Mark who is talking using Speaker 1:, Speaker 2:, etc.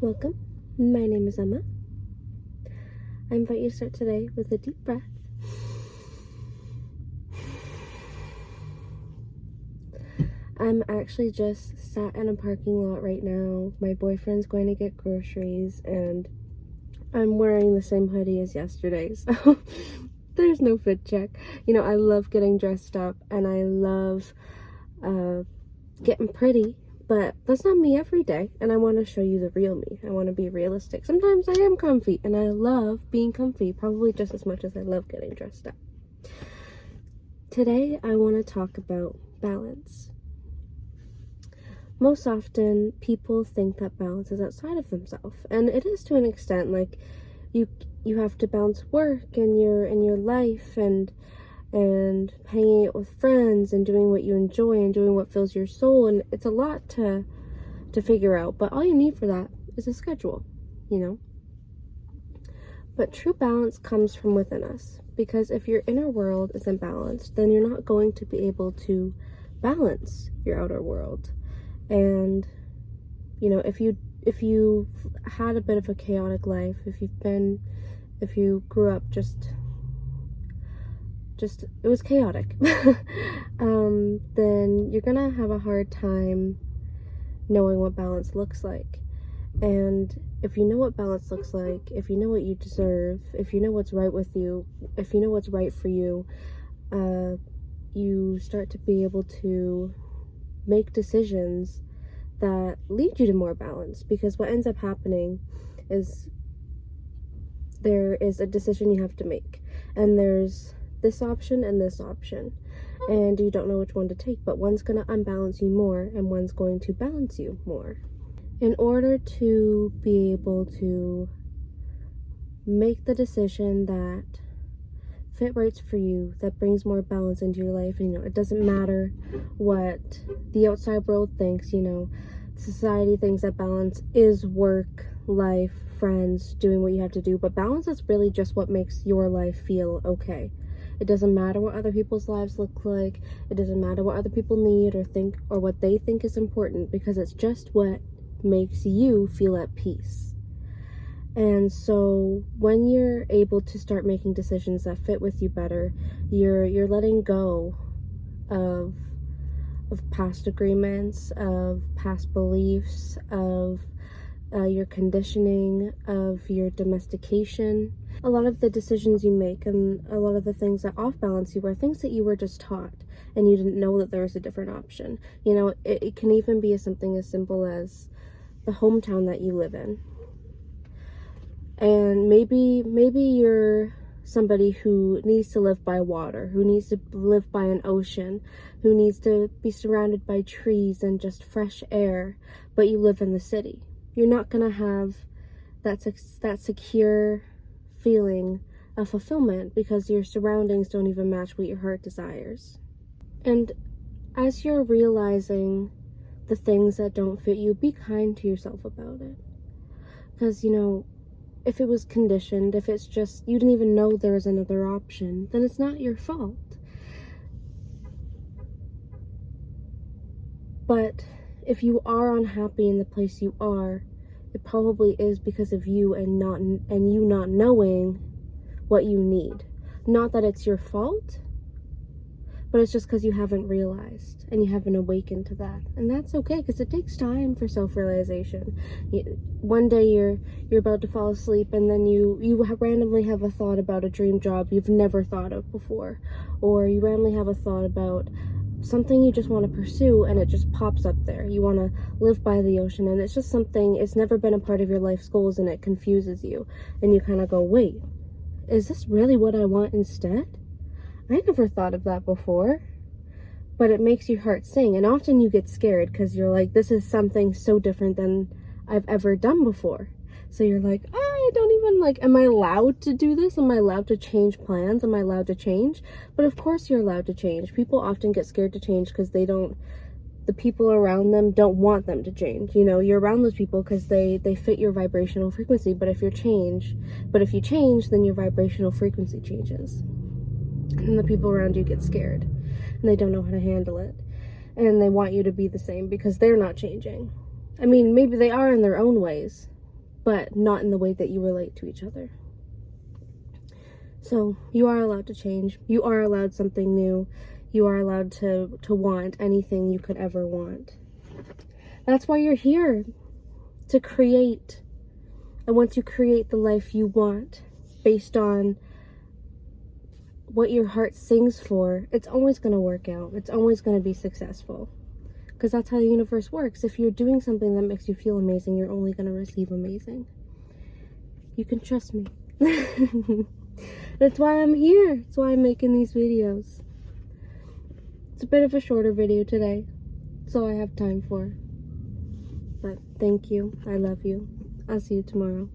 Speaker 1: Welcome. My name is Emma. I invite you to start today with a deep breath. I'm actually just sat in a parking lot right now. My boyfriend's going to get groceries and I'm wearing the same hoodie as yesterday, so there's no fit check. You know, I love getting dressed up and I love getting pretty, but that's not me every day, and I want to show you the real me. I want to be realistic. Sometimes I am comfy, and I love being comfy, probably just as much as I love getting dressed up. Today, I want to talk about balance. Most often, people think that balance is outside of themselves, and it is to an extent. Like, you have to balance work and your life and hanging out with friends and doing what you enjoy and doing what fills your soul, and it's a lot to figure out, but all you need for that is a schedule, you know. But true balance comes from within us, because if your inner world isn't balanced, then you're not going to be able to balance your outer world. And you know, if you had a bit of a chaotic life, if you grew up just it was chaotic, then you're gonna have a hard time knowing what balance looks like. And if you know what balance looks like, if you know what you deserve, if you know what's right with you, if you know what's right for you, you start to be able to make decisions that lead you to more balance. Because what ends up happening is there is a decision you have to make, and there's this option and this option, and you don't know which one to take, but one's going to unbalance you more and one's going to balance you more. In order to be able to make the decision that fit right for you, that brings more balance into your life, and you know, it doesn't matter what the outside world thinks. You know, society thinks that balance is work, life, friends, doing what you have to do, but balance is really just what makes your life feel okay. It doesn't matter what other people's lives look like. It doesn't matter what other people need or think or what they think is important, because it's just what makes you feel at peace. And so when you're able to start making decisions that fit with you better, you're letting go of past agreements, of past beliefs, of your conditioning, of your domestication. A lot of the decisions you make and a lot of the things that off balance you are things that you were just taught and you didn't know that there was a different option. You know, it can even be something as simple as the hometown that you live in. And maybe you're somebody who needs to live by water, who needs to live by an ocean, who needs to be surrounded by trees and just fresh air, but you live in the city. You're not going to have that secure feeling of fulfillment because your surroundings don't even match what your heart desires. And as you're realizing the things that don't fit you, be kind to yourself about it. Because, you know, if it was conditioned, if it's just you didn't even know there was another option, then it's not your fault. But if you are unhappy in the place you are, it probably is because of you and you not knowing what you need. Not that it's your fault, but it's just because you haven't realized and you haven't awakened to that. And that's okay, because it takes time for self-realization. One day you're about to fall asleep and then you randomly have a thought about a dream job you've never thought of before, or you randomly have a thought about something you just want to pursue and it just pops up there. You want to live by the ocean and it's just something, it's never been a part of your life's goals, and it confuses you and you kind of go, wait, is this really what I want instead? I never thought of that before. But it makes your heart sing, and often you get scared because you're like, this is something so different than I've ever done before. So you're like, I don't even am I allowed to do this? Am I allowed to change plans? Am I allowed to change? But of course you're allowed to change. People often get scared to change because the people around them don't want them to change. You know, you're around those people because they fit your vibrational frequency. But if you change, then your vibrational frequency changes. And then the people around you get scared and they don't know how to handle it. And they want you to be the same because they're not changing. I mean, maybe they are in their own ways, but not in the way that you relate to each other. So you are allowed to change. You are allowed something new. You are allowed to want anything you could ever want. That's why you're here, to create. And once you create the life you want based on what your heart sings for, it's always going to work out. It's always going to be successful. Because that's how the universe works. If you're doing something that makes you feel amazing, you're only going to receive amazing. You can trust me. That's why I'm here. That's why I'm making these videos. It's a bit of a shorter video today. That's all I have time for. But thank you. I love you. I'll see you tomorrow.